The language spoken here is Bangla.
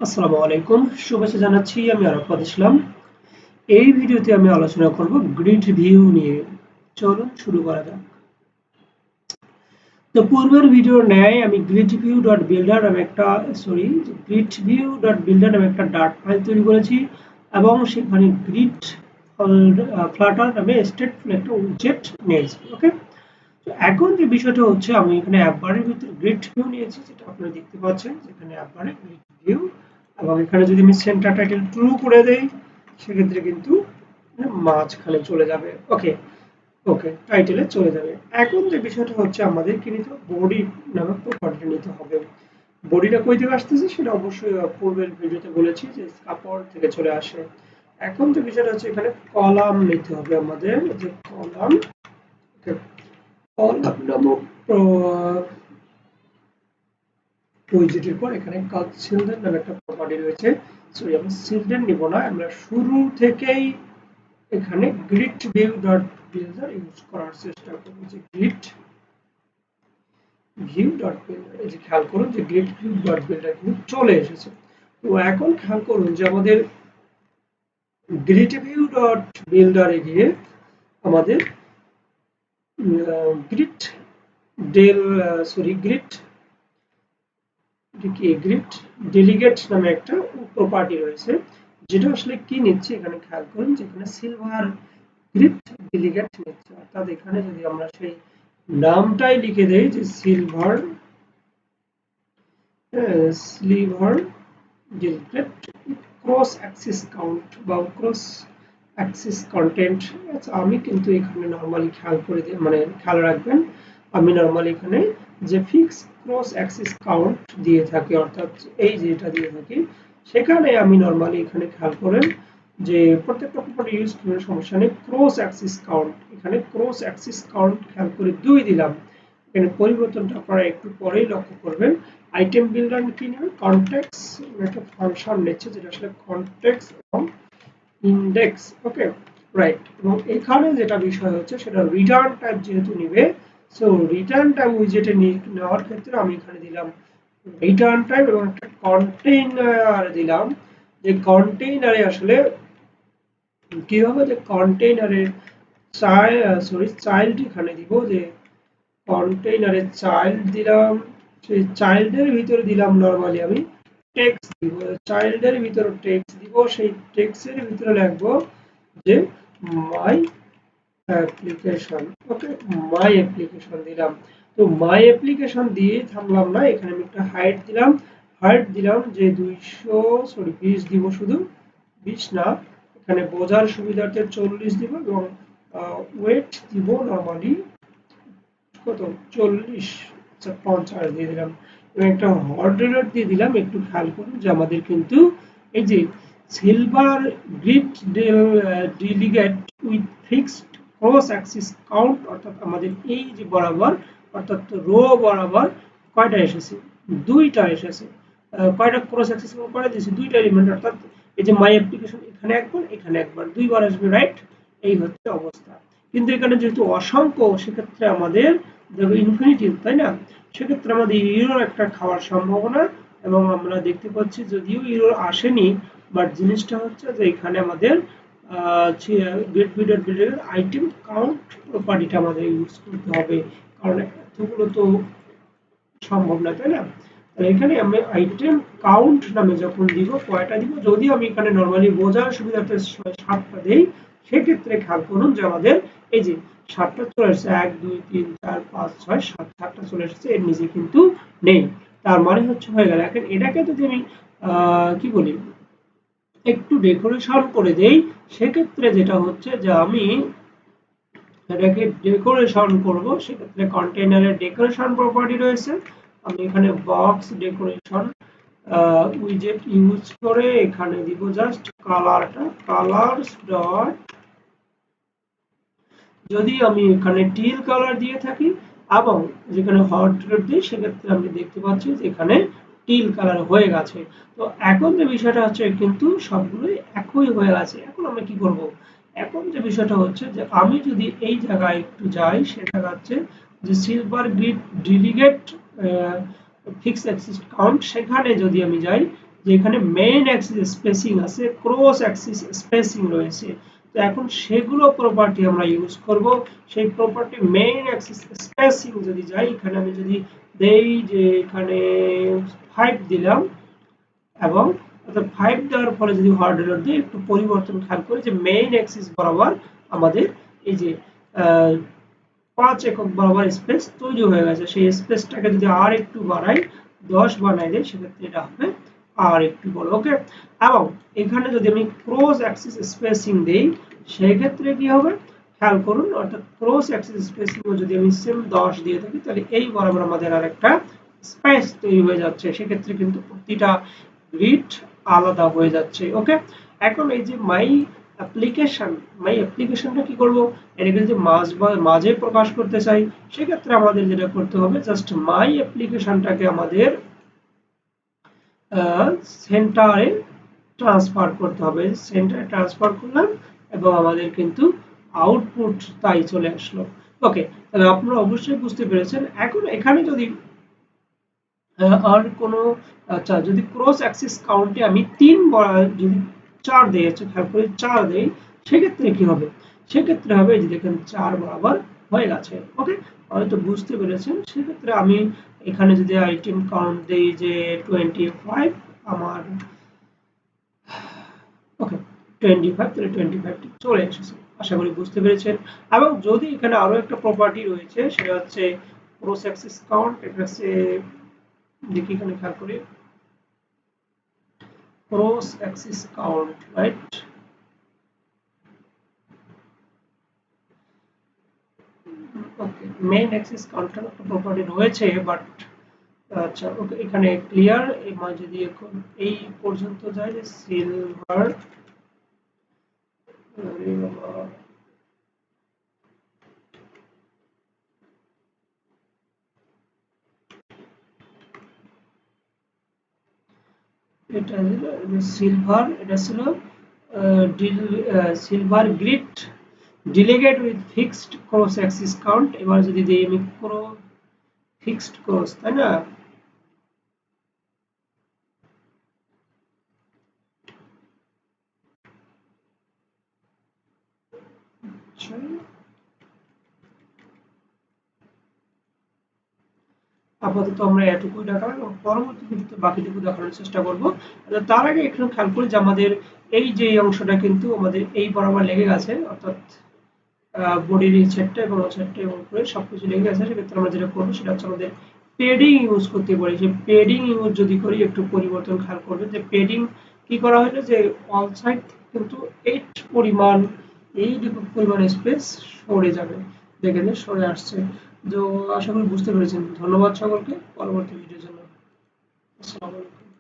আসসালামু আলাইকুম, শুভেচ্ছা জানাচ্ছি। আমি আরাফাত ইসলাম। এই ভিডিওতে আমি আলোচনা করব গ্রিড ভিউ নিয়ে। চলুন শুরু করা যাক। তো পূর্বের ভিডিওর ন্যায় আমি gridview.builder নামে একটা ডার্ট ফাইল তৈরি করেছি এবং সেখানে গ্রিড ফ্লাটার নামে স্টেটফুল একটা উইজেট নিয়েছি। ওকে, তো এখন যে বিষয়টা হচ্ছে আমি এখানে অ্যাপবারের ভিতরে গ্রিড ভিউ নিয়েছি, যেটা আপনারা দেখতে পাচ্ছেন যেখানে অ্যাপবারে গ্রিড ভিউ, এবং এখানে যদি আমি সেন্টার টাইটেল ট্রু করে দেই সেক্ষেত্রে কিন্তু মাঝখানে চলে যাবে। ওকে ওকে, টাইটেলে চলে যাবে। এখন যে বিষয়টা হচ্ছে আমাদের কি নিতে হবে, বডি নামক প্রপার্টি নিতে হবে। বডিটা কই থেকে আসতেছে সেটা অবশ্যই পূর্বের ভিডিওতে বলেছি যে কাপড় থেকে চলে আসে। এখন যে বিষয়টা হচ্ছে এখানে কলাম নিতে হবে আমাদের, যে কলাম কলাম নামক উইজেটের পর এখানে চিলড্রেন নামে একটা প্রপার্টি রয়েছে। সরি, আমরা চিলড্রেন নিব না, আমরা শুরু থেকেই এখানে grid view dot builder use করার চেষ্টা করব। যে গ্রিড ভিউ ডট বিল্ডার, এই যে খেয়াল করুন যে গ্রিড ভিউ ডট বিল্ডার কিন্তু চলে এসেছে। তো এখন খেয়াল করুন যে আমাদের গ্রিড ভিউ ডট বিল্ডারে গিয়ে আমাদের grid del sorry grid grid delegate নামে একটা প্রপার্টি রয়েছে, যেটা আসলে কি নিচ্ছে এখানে খেয়াল করুন যে এখানে সিলভার গ্রিড ডেলিগেট নিচ্ছে। অর্থাৎ এখানে যদি আমরা সেই নামটাই লিখে দেই যে silver silver delegate cross axis count বা ক্রস অ্যাক্সিস কন্টেন্ট। আমি কিন্তু এখানে নরমালি খেয়াল করে দিই, মানে খেয়াল রাখবেন আমি নরমালি এখানে যে ফিক্স ক্রস অ্যাক্সিস কাউন্ট দিয়ে থাকি, অর্থাৎ এই যেটা দিয়ে থাকি সেখানে আমি নরমালি এখানে খেয়াল করেন যে প্রত্যেকটা প্রপার্টি ইউজ করে সমস্যা নেই। ক্রস অ্যাক্সিস কাউন্ট, এখানে ক্রস অ্যাক্সিস কাউন্ট খেয়াল করে 2 দিলাম। এখানে পরিবর্তনটা আপনারা একটু পরেই লক্ষ্য করবেন। আইটেম বিল্ডার কি নেবে, কনটেক্স একটা ফাংশন নিচ্ছে, যেটা আসলে কনটেক্স এবং ইন্ডেক্স। ওকে, রাইট। এবং এখানে যেটা বিষয় হচ্ছে সেটা রিটার্ন টাইপ যেহেতু নিবে, সো রিটার্ন টাইপ উইজেটে নেওয়ার ক্ষেত্রে আমি এখানে দিলাম রিটার্ন টাইপ এবং একটা কন্টেইনার দিলাম। যে কন্টেইনারে আসলে কি হবে, যে কন্টেইনারের চাইল্ড এখানে দিব, যে কন্টেইনারে চাইল্ড দিলাম। সেই চাইল্ডের ভিতরে দিলাম নরমালি আমি টেক্সট দিব, চাইল্ডের ভিতরে টেক্সট দিব। সেই টেক্সটের ভিতরে লিখবো যে মাই অ্যাপ্লিকেশন। ওকে, মাই অ্যাপ্লিকেশন দিলাম। তো মাই অ্যাপ্লিকেশন দিয়ে থামলাম না, এখানে আমি একটা হাইট দিলাম। হাইট দিলাম যে 20 দিব, শুধু 20 না, এখানে বোঝার সুবিধার্থে 40 দিব, এবং ওয়েট দিব নরমালি কত, 40, আচ্ছা 50 দিয়ে দিলাম, এবং একটা হট রেট দিয়ে দিলাম। একটু খেয়াল করুন যে আমাদের কিন্তু এই যে silver grid delegate with fixed cross axis count, অর্থাৎ আমাদের এই যে বরাবর, অর্থাৎ রো বরাবর কয়টা এসেছে, 2টা এসেছে। কয়টা ক্রস অ্যাক্সিস কয়টা দিয়েছে, 2টা এলিমেন্ট, অর্থাৎ এই যে মাই অ্যাপ্লিকেশন এখানে একবার এখানে একবার 2বার আসবে, রাইট। এই হচ্ছে অবস্থা। কিন্তু এখানে যেহেতু অসংখ্য, সেক্ষেত্রে আমাদের দেখো ইনফিনিটি, তাই না, সেক্ষেত্রে আমাদের ইউরোর একটা খাওয়ার সম্ভাবনা, এবং আমরা দেখতে পাচ্ছি যদিও ইউরো আসেনি, বাট জিনিসটা হচ্ছে যে এখানে আমাদের গেট বিল্ডার বিল্ডারের আইটেম কাউন্ট প্রপার্টিটা আমাদের ইউজ করতে হবে, কারণ এতগুলো তো সম্ভব না, তাই না। তাহলে এখানে আমি আইটেম কাউন্ট নামে যখন দিব, কয়টা দিব, যদি আমি এখানে নরমালি বোঝার সুবিধার্থে 7টা দেই, সেক্ষেত্রে খেয়াল করুন যে আমাদের এই যে 7টা চলে এসেছে, 1 2 3 4 5 6 7, 7টা চলে এসেছে, এর নিচে কিন্তু নেই। তার মানে হচ্ছে হয়ে গেল। এখন এটাকে যদি আমি কি বলি, একটু ডেকোরেশন করে দেই, সেক্ষেত্রে যেটা হচ্ছে যে আমি এটাকে ডেকোরেশন করব, সেক্ষেত্রে কন্টেইনারের ডেকোরেশন প্রপার্টি রয়েছে। আমি এখানে বক্স ডেকোরেশন উইজেট ইউজ করে এখানে দিব জাস্ট কালারটা, কালারস ডট, যদি আমি এখানে টিল কালার দিয়ে থাকি এবং যেখানে হট রেড দিই, সেক্ষেত্রে আমি দেখতে পাচ্ছি যে এখানে টিল কালার হয়ে গেছে। তো এখন যে বিষয়টা হচ্ছে কিন্তু সবগুলোই একই হয়ে গেছে। এখন আমরা কি করব, এখন যে বিষয়টা হচ্ছে যে আমি যদি এই জায়গায় একটু যাই, সেটা হচ্ছে যে silver grid delegate fix Axis count, সেখানে যদি আমি যাই, যে এখানে মেইন অ্যাক্সিস স্পেসিং আছে, ক্রস অ্যাক্সিস স্পেসিং রয়েছে। তো এখন সেগুলো প্রপার্টি আমরা ইউজ করব। সেই প্রপার্টি মেইন অ্যাক্সিস স্পেসিং যদি যাই, এখানে আমি যদি দেই যে এখানে 5 দিলাম, এবং অর্থাৎ 5 দেওয়ার পরে যদি হট ডলার দিই, একটু পরিবর্তন খেয়াল করি যে মেইন অ্যাক্সিস বরাবর আমাদের এই যে 5 একক বরাবর স্পেস তৈরি হয়ে গেছে। সেই স্পেসটাকে যদি আর একটু বাড়াই, 10 বানাই দেই, সেক্ষেত্রে এটা হবে আর একটু বড়। ওকে, এবং এখানে যদি আমি ক্রস অ্যাক্সিস স্পেসিং দেই, সেই ক্ষেত্রে কি হবে খেয়াল করুন, অর্থাৎ ক্রস অ্যাক্সিস স্পেসিং যদি আমি সেম 10 দিয়ে থাকি, তাহলে এই বরাবর আমাদের আরেকটা স্পেস তৈরি হয়ে যাচ্ছে। সেক্ষেত্রে কিন্তু প্রতিটা গ্রিড আলাদা হয়ে যাচ্ছে। ওকে, এখন এই যে মাই অ্যাপ্লিকেশনটা কি করব, এটাকে যদি মাঝে প্রকাশ করতে চাই, সেক্ষেত্রে আমাদের যেটা করতে হবে, জাস্ট মাই অ্যাপ্লিকেশনটাকে আমাদের সেন্টারে ট্রান্সফার করতে হবে। সেন্টারে ট্রান্সফার করলাম এবং আমাদের কিন্তু আউটপুট তাই চলে আসলো। ওকে, তাহলে আপনারা অবশ্যই বুঝতে পেরেছেন। এখন এখানে যদি আর কোনো, আচ্ছা, যদি ক্রস অ্যাক্সিস কাউন্টে আমি 3 যদি 4 দেই, আচ্ছা খেয়াল করে 4 দেই, সেক্ষেত্রে কি হবে? সেক্ষেত্রে হবে এই যে দেখেন 4 বরাবর হয়ে গেছে। ওকে, হয়তো বুঝতে পেরেছেন। সেক্ষেত্রে আমি এখানে যদি আইটেম কাউন্ট দেই যে 25, আমার ওকে 25, তাহলে 25 টি চলে এসেছে। আশা করি বুঝতে পেরেছেন। এবং যদি এখানে আরো একটা প্রপার্টি রয়েছে, সেটা হচ্ছে ক্রস অ্যাক্সিস কাউন্ট। এটা হচ্ছে, দেখি এখানে খেয়াল করি, ক্রস অ্যাক্সিস কাউন্ট, রাইট? ওকে, মেইন অ্যাক্সিস কাউন্টার একটা প্রপার্টি রয়েছে, বাট আচ্ছা ওকে, এখানে ক্লিয়ার। এবার যদি এখন এই পর্যন্ত যায় যে সিলভার, এটা সিলভার, এটা ছিল silver grid delegate with fixed cross axis count. এবার যদি দিই আমি ফিক্সড ক্রস, তাই না? আচ্ছা, আপাতত আমরা এটুকুই দেখালাম এবং পরবর্তী ভিডিওতে বাকিটুকু দেখানোর চেষ্টা করব। তার আগে একটু খেয়াল করি যে আমাদের এই যে অংশটা কিন্তু আমাদের এই বরাবর লেগে গেছে, অর্থাৎ বডির এই সেটটা এবং ও সেটটা এবং উপরে সবকিছু লেগে গেছে। সেক্ষেত্রে আমরা যেটা করবো সেটা হচ্ছে আমাদের পেডিং ইউজ করতে পারি। সেই পেডিং ইউজ যদি করি, একটু পরিবর্তন খেয়াল করবেন যে পেডিং কি করা হলো, যে অল সাইড কিন্তু 8 পরিমাণ, এইটুকু পরিমাণ স্পেস সরে যাবে। দেখে যে সরে আসছে। তো আশা করি বুঝতে পেরেছেন। ধন্যবাদ সকলকে। পরবর্তী ভিডিওর জন্য আসসালামু আলাইকুম।